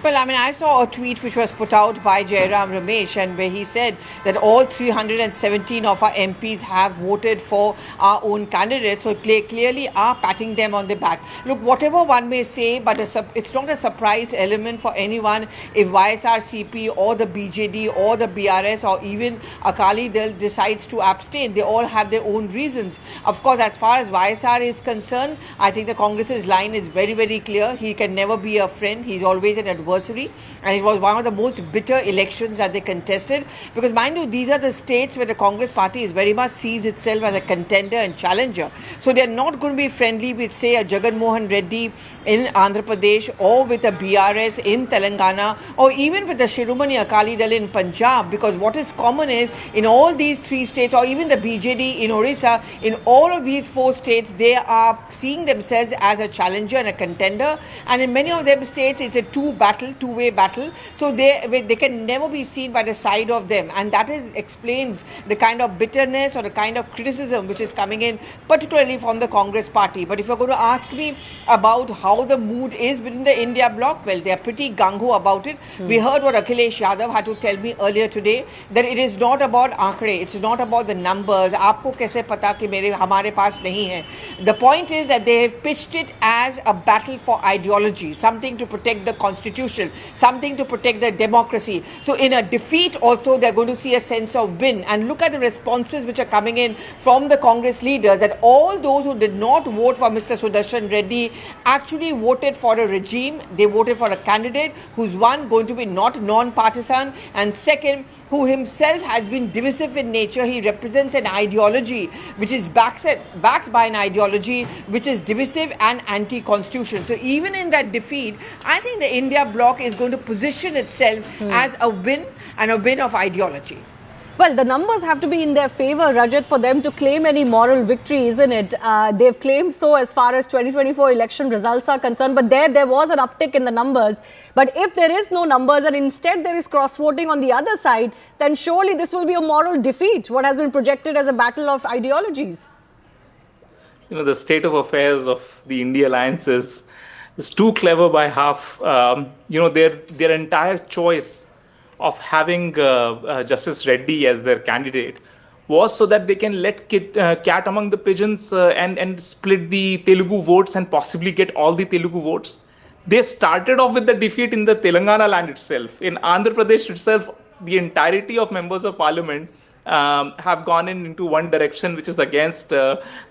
S10: Well, I saw a tweet which was put out by Jairam Ramesh, and where he said that all 317 of our MPs have voted for our own candidates, so clearly are patting them on the back. Look, whatever one may say, but it's not a surprise element for anyone if YSRCP or the BJD or the BRS or even Akali Dal decides to abstain. They all have their own reasons. Of course, as far as YSR is concerned, I think the Congress's line is very, very clear. He can never be a friend. He's always an adversary. And it was one of the most bitter elections that they contested, because mind you, these are the states where the Congress party is very much sees itself as a contender and challenger. So they're not going to be friendly with, say, a Jagan Mohan Reddy in Andhra Pradesh, or with a BRS in Telangana, or even with the Shiromani Akali Dal in Punjab, because what is common is in all these 3 states, or even the BJD in Orissa, in all of these 4 states, they are seeing themselves as a challenger and a contender. And in many of them states, it's a two-way battle, so they can never be seen by the side of them, and that explains the kind of bitterness or the kind of criticism which is coming in, particularly from the Congress party. But if you're going to ask me about how the mood is within the India bloc, well, they are pretty gung-ho about it. We heard what Akhilesh Yadav had to tell me earlier today, that it is not about ankde, it's not about the numbers. Aapko kaise pata ki hamare paas nahi hai. The point is that they have pitched it as a battle for ideology, something to protect the constitution. constitution, something to protect the democracy. So in a defeat also they're going to see a sense of win. And look at the responses which are coming in from the Congress leaders, that all those who did not vote for Mr. Sudershan Reddy actually voted for a regime. They voted for a candidate who's one, going to be not non-partisan, and second, who himself has been divisive in nature. He represents an ideology which is backed by an ideology which is divisive and anti-constitutional. So even in that defeat, I think the India bloc is going to position itself as a win, and a win of ideology.
S1: Well, the numbers have to be in their favor, Rajat, for them to claim any moral victory, isn't it? They've claimed so as far as 2024 election results are concerned, but there was an uptick in the numbers. But if there is no numbers and instead there is cross-voting on the other side, then surely this will be a moral defeat, what has been projected as a battle of ideologies.
S13: You know, the state of affairs of the India alliance is too clever by half. You know, their entire choice of having Justice Reddy as their candidate was so that they can let cat among the pigeons and split the Telugu votes and possibly get all the Telugu votes. They started off with the defeat in the Telangana land itself. In Andhra Pradesh itself, the entirety of members of parliament have gone into one direction, which is against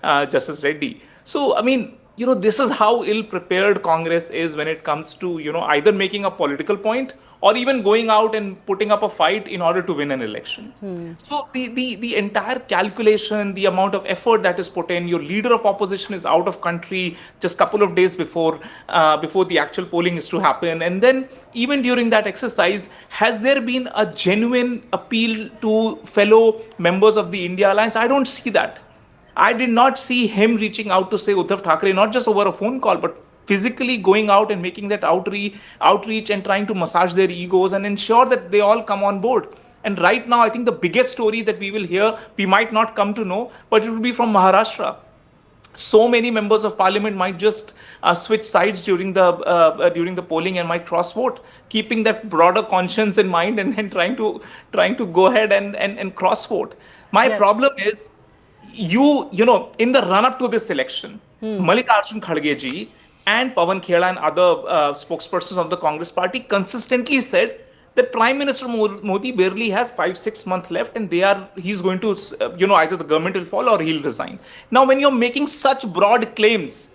S13: Justice Reddy. So, I mean, you know, this is how ill-prepared Congress is when it comes to, you know, either making a political point or even going out and putting up a fight in order to win an election. So the entire calculation, the amount of effort that is put in, your leader of opposition is out of country just a couple of days before the actual polling is to happen. And then even during that exercise, has there been a genuine appeal to fellow members of the India Alliance? I don't see that. I did not see him reaching out to say Uddhav Thackeray, not just over a phone call, but physically going out and making that outreach and trying to massage their egos and ensure that they all come on board. And right now, I think the biggest story that we will hear, we might not come to know, but it will be from Maharashtra. So many members of parliament might just switch sides during the polling and might cross vote, keeping that broader conscience in mind and trying to go ahead and cross vote. My problem is, you know, in the run-up to this election, Mallikarjun Kharge ji and Pawan Khera and other spokespersons of the Congress party consistently said that Prime Minister Modi barely has 5-6 months left, and he's going to, you know, either the government will fall or he'll resign. Now, when you're making such broad claims,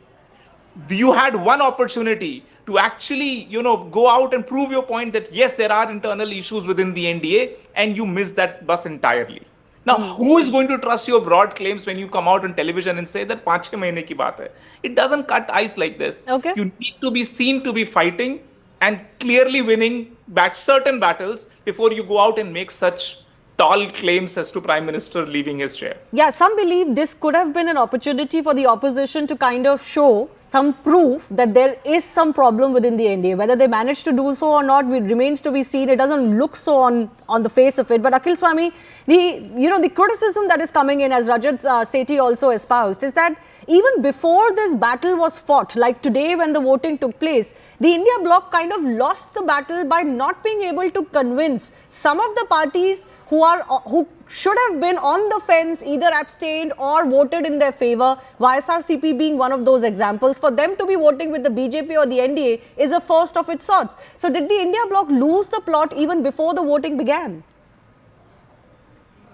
S13: you had one opportunity to actually, you know, go out and prove your point that yes, there are internal issues within the NDA, and you missed that bus entirely. Now, who is going to trust your broad claims when you come out on television and say that 5-6 mahine ki baat hai? It doesn't cut ice like this.
S1: Okay.
S13: You need to be seen to be fighting and clearly winning certain battles before you go out and make such tall claims as to Prime Minister leaving his chair.
S1: Yeah, some believe this could have been an opportunity for the opposition to kind of show some proof that there is some problem within the NDA. Whether they managed to do so or not remains to be seen. It doesn't look so on the face of it. But Akhil Swami, the criticism that is coming in, as Rajat Sethi also espoused, is that even before this battle was fought, like today when the voting took place, the India bloc kind of lost the battle by not being able to convince some of the parties who should have been on the fence, either abstained or voted in their favor, YSRCP being one of those examples. For them to be voting with the BJP or the NDA is a first of its sorts. So did the India bloc lose the plot even before the voting began?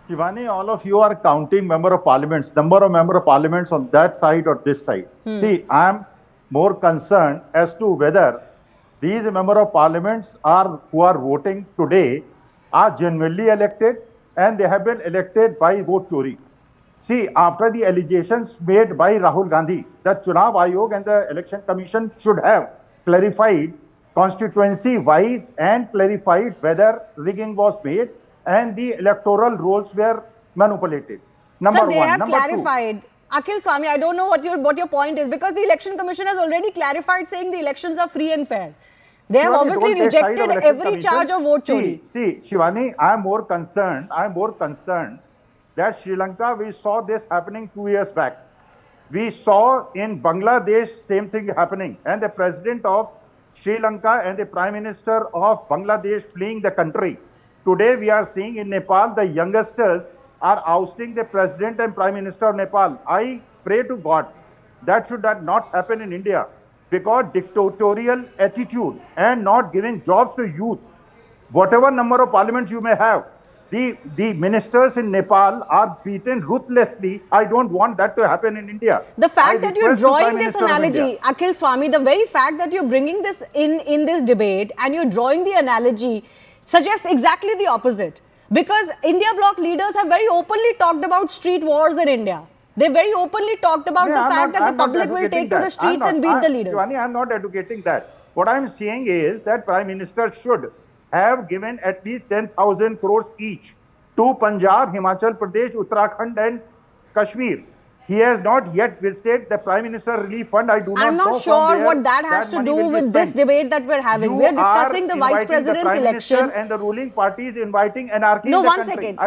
S14: Shivani, all of you are counting number of parliaments on that side or this side. See, I am more concerned as to whether these member of parliaments who are voting today are genuinely elected, and they have been elected by vote chori. See, after the allegations made by Rahul Gandhi, the Chunav Ayog and the Election Commission should have clarified constituency-wise and clarified whether rigging was made and the electoral rolls were manipulated. Number one.
S1: So they have
S14: Number
S1: clarified. Akhil Swami, I don't know what your point is, because the Election Commission has already clarified, saying the elections are free and fair. They have obviously rejected every charge of vote chori.
S14: See, Shivani, I am more concerned that Sri Lanka, we saw this happening 2 years back. We saw in Bangladesh same thing happening, and the president of Sri Lanka and the Prime Minister of Bangladesh fleeing the country. Today we are seeing in Nepal, the youngsters are ousting the President and Prime Minister of Nepal. I pray to God that should not happen in India. because dictatorial attitude and not giving jobs to youth. Whatever number of parliaments you may have, the ministers in Nepal are beaten ruthlessly. I don't want that to happen in India.
S1: The fact that you're drawing this analogy, Akhil Swami, the very fact that you're bringing this in this debate and you're drawing the analogy suggests exactly the opposite. Because India bloc leaders have very openly talked about street wars in India. They very openly talked about the fact that the public will take to the streets and beat the leaders.
S14: Shivani, I'm not advocating that. What I'm saying is that Prime Minister should have given at least 10,000 crores each to Punjab, Himachal Pradesh, Uttarakhand and Kashmir. He has not yet visited the Prime Minister Relief Fund. I do not know.
S1: I'm not sure what that has to do with this debate that we're having. We're discussing the Vice President's election.
S14: And the ruling party is inviting anarchy
S1: No,
S14: in the
S1: one
S14: country.
S1: second.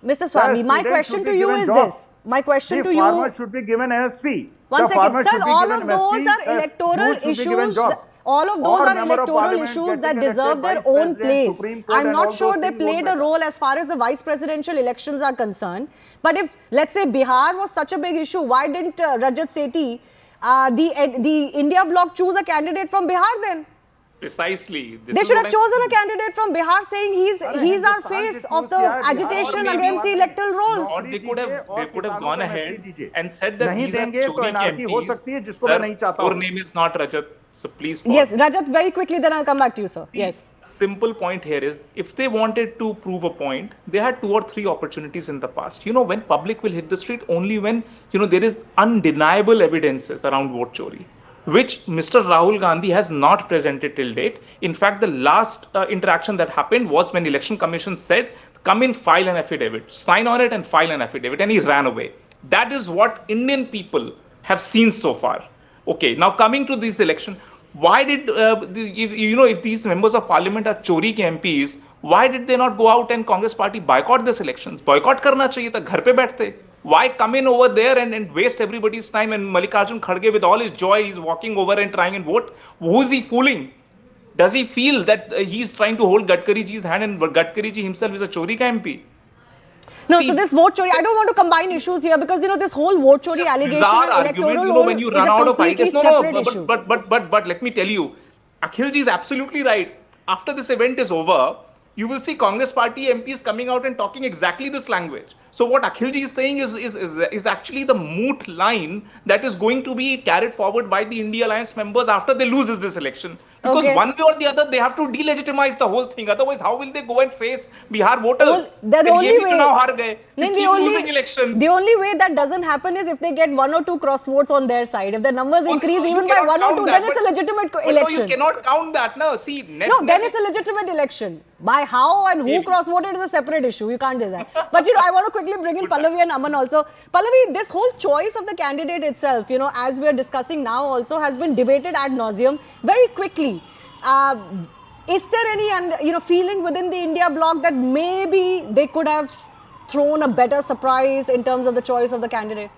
S1: Mr. Swami, my question to you is this. My question to you...
S14: Farmers should be given ASP.
S1: One second. Sir, all of those are electoral issues. All of those are electoral issues that deserve their own place. I'm not sure they played a role as far as the vice presidential elections are concerned. But if, let's say, Bihar was such a big issue, why didn't Rajat Sethi, the India bloc, choose a candidate from Bihar then?
S13: Precisely.
S1: They should have chosen a candidate from Bihar saying he's our face of the agitation against the electoral rolls.
S13: Or they could have gone ahead and said that these are Chori MPs. Your name is not Rajat. So please pause.
S1: Yes, Rajat, very quickly, then I'll come back to you, sir. Yes.
S13: Simple point here is, if they wanted to prove a point, they had 2 or 3 opportunities in the past. You know, when public will hit the street, only when, you know, there is undeniable evidences around vote chori, which Mr. Rahul Gandhi has not presented till date. In fact, the last interaction that happened was when Election Commission said, come in, file an affidavit, sign on it and file an affidavit, and he ran away. That is what Indian people have seen so far. Okay, now coming to this election, why did, if these members of parliament are Chori ke MPs, why did they not go out and Congress party boycott this elections? Boycott karna chahiye tha, ghar pe baiठte. Why come in over there and waste everybody's time? And Mallikarjun Kharge, with all his joy, he's walking over and trying and vote. Who is he fooling? Does he feel that he's trying to hold Gadkari ji's hand and Gadkari ji himself is a Chori ka MP?
S1: No, so this vote chori, I don't want to combine issues here because, you know, this whole vote chori allegation and electoral role
S13: when you
S1: is
S13: run
S1: a
S13: out of
S1: completely
S13: ideas.
S1: separate issue.
S13: But let me tell you, Akhilji is absolutely right. After this event is over, you will see Congress party MPs coming out and talking exactly this language. So what Akhilji is saying is actually the moot line that is going to be carried forward by the India Alliance members after they lose this election. Because one way or the other, they have to delegitimize the whole thing. Otherwise, how will they go and face Bihar voters?
S1: The only way,
S13: losing elections.
S1: The only way that doesn't happen is if they get 1 or 2 cross votes on their side. If the numbers increase even by 1 or 2, then it's a legitimate election.
S13: No, you cannot count that. No, see,
S1: then it's a legitimate election. By how and who cross voted is a separate issue. You can't do that. But, you know, I want to quickly bring in Pallavi and Aman also. Pallavi, this whole choice of the candidate itself, you know, as we're discussing now also has been debated ad nauseum very quickly. Is there any feeling within the India bloc that maybe they could have thrown a better surprise in terms of the choice of the candidate?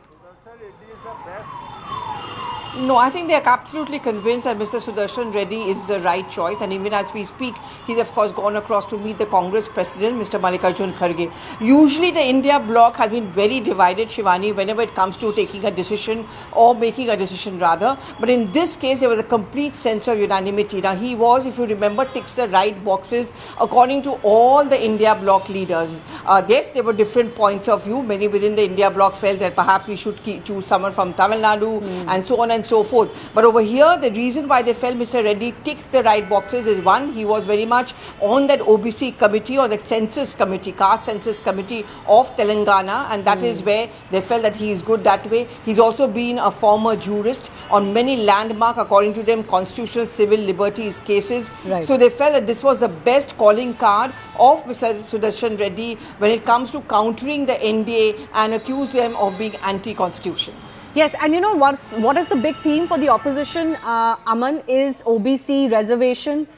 S10: No, I think they are absolutely convinced that Mr. Sudershan Reddy is the right choice, and even as we speak, he's of course gone across to meet the Congress President, Mr. Mallikarjun Kharge. Usually the India bloc has been very divided, Shivani, whenever it comes to taking a decision or making a decision rather, but in this case there was a complete sense of unanimity. Now he was, if you remember, ticks the right boxes according to all the India bloc leaders. Yes, there were different points of view. Many within the India bloc felt that perhaps we should choose someone from Tamil Nadu and so on and so forth. But over here, the reason why they felt Mr. Reddy ticks the right boxes is one, he was very much on that OBC committee or the census committee, caste census committee of Telangana, and that is where they felt that he is good that way. He's also been a former jurist on many landmark, according to them, constitutional civil liberties cases. Right. So they felt that this was the best calling card of Mr. Sudershan Reddy when it comes to countering the NDA and accuse them of being anti-constitution.
S1: Yes, and you know what is the big theme for the opposition, Aman, is OBC reservation.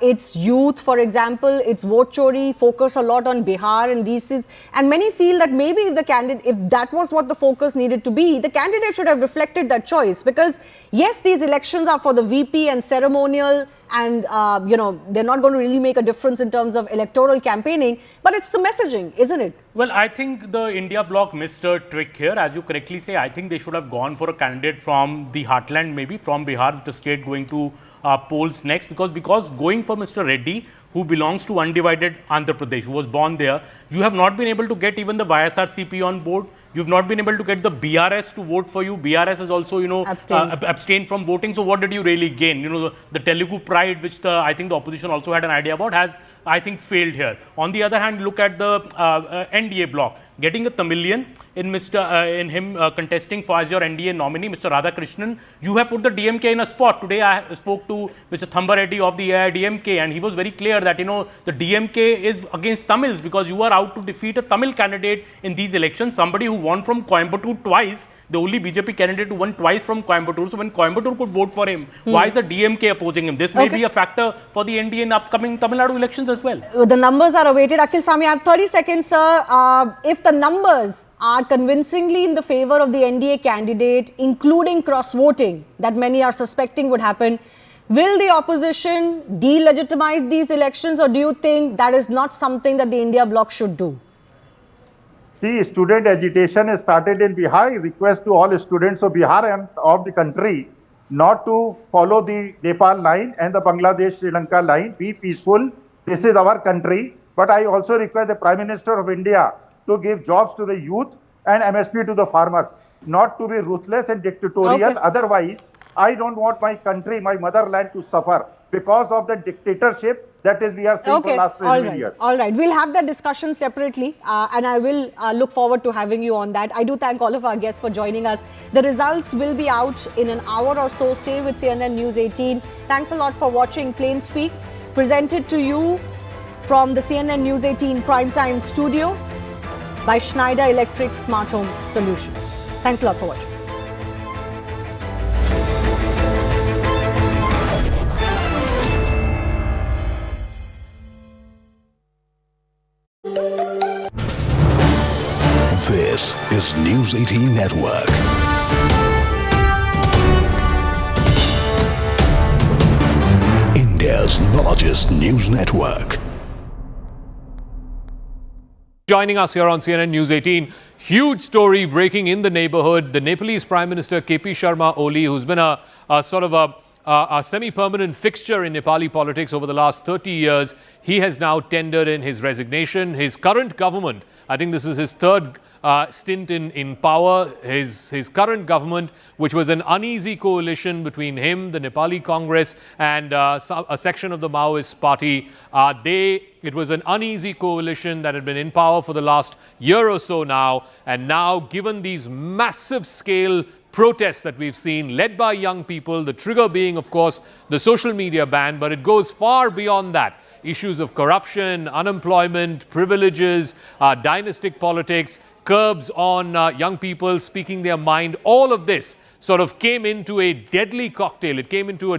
S1: It's youth, for example, it's vote chori, focus a lot on Bihar and these things. And many feel that maybe if that was what the focus needed to be, the candidate should have reflected that choice. Because yes, these elections are for the VP and ceremonial and they're not going to really make a difference in terms of electoral campaigning, but it's the messaging, isn't it?
S12: Well, I think the India bloc missed a trick here. As you correctly say, I think they should have gone for a candidate from the heartland, maybe from Bihar, the state going to polls next, because going for Mr. Reddy, who belongs to undivided Andhra Pradesh, who was born there, you have not been able to get even the YSRCP on board. You've not been able to get the BRS to vote for you. BRS has also, abstained from voting. So what did you really gain? The Telugu pride, which I think the opposition also had an idea about, has, I think, failed here. On the other hand, look at the NDA bloc. Getting a Tamilian in him contesting for as your NDA nominee, Mr. Radhakrishnan, you have put the DMK in a spot. Today I spoke to Mr. Thamba Reddy of the AIDMK, and he was very clear that, the DMK is against Tamils because you are out to defeat a Tamil candidate in these elections. Somebody who won from Coimbatore twice, the only BJP candidate who won twice from Coimbatore. So when Coimbatore could vote for him, why is the DMK opposing him? This may be a factor for the NDA in upcoming Tamil Nadu elections as well.
S1: The numbers are awaited. Akhil Swami, I have 30 seconds, sir. If the numbers are convincingly in the favor of the NDA candidate, including cross-voting that many are suspecting would happen, will the opposition delegitimize these elections, or do you think that is not something that the India bloc should do?
S14: See, student agitation has started in Bihar. I request to all students of Bihar and of the country not to follow the Nepal line and the Bangladesh-Sri Lanka line. Be peaceful. This is our country. But I also request the Prime Minister of India to give jobs to the youth and MSP to the farmers, not to be ruthless and dictatorial. Otherwise, I don't want my country, my motherland to suffer because of the dictatorship that is we are seeing for the last 20 years.
S1: All right. We'll have that discussion separately, and I will look forward to having you on that. I do thank all of our guests for joining us. The results will be out in an hour or so. Stay with CNN News 18. Thanks a lot for watching Plain Speak, presented to you from the CNN News 18 Primetime Studio by Schneider Electric Smart Home Solutions. Thanks a lot for watching.
S15: This is News 18 Network. India's largest news network.
S16: Joining us here on CNN News 18, huge story breaking in the neighborhood. The Nepalese Prime Minister KP Sharma Oli, who's been a sort of a semi-permanent fixture in Nepali politics over the last 30 years, he has now tendered in his resignation. His current government, I think this is his third stint in power, his current government, which was an uneasy coalition between him, the Nepali Congress, and a section of the Maoist party. It was an uneasy coalition that had been in power for the last year or so now, and now, given these massive scale protests that we've seen, led by young people, the trigger being, of course, the social media ban, but it goes far beyond that. Issues of corruption, unemployment, privileges, dynastic politics, curbs on young people speaking their mind, all of this sort of came into a deadly cocktail. It came into a